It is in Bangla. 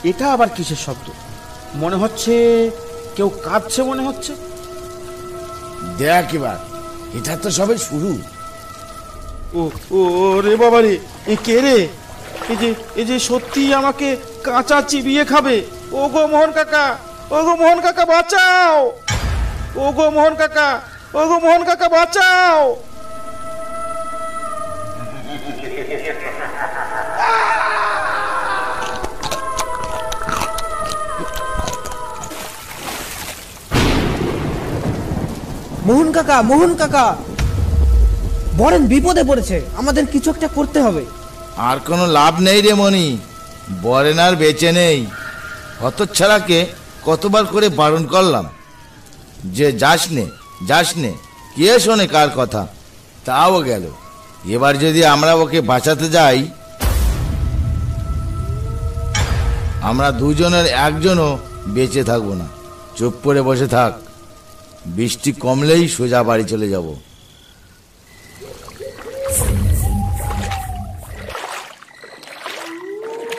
এটা আবার কিসের শব্দ? মনে হচ্ছে কেউ কাঁদছে মনে হচ্ছে। দেখ এবার, এটা তো সবে শুরু। ও ও রে বাবা রে, এ কে রে? এই যে সত্যি আমাকে কাঁচা চিবিয়ে খাবে। ও গো মোহন কাকা, ও গো মোহন কাকা বাঁচাও! ও গো মোহন কাকা, ও গো মোহন কাকা বাঁচাও! মোহন কাকা, মোহন কাকা, বরেন বিপদে পড়েছে, আমাদের কিছু একটা করতে হবে। আর কোনো লাভ নেই রে মনি, বরেন আর বেঁচে নেই। হতচ্ছাড়াকে কতবার করে বারণ করলাম যে যাস নে, কে শোনে কার কথা? তাও গেল। এবার যদি আমরা ওকে বাঁচাতে যাই, আমরা দুজনের একজনও বেঁচে থাকবো না। চুপ করে বসে থাক, বৃষ্টি কমলেই সোজা বাড়ি চলে যাব।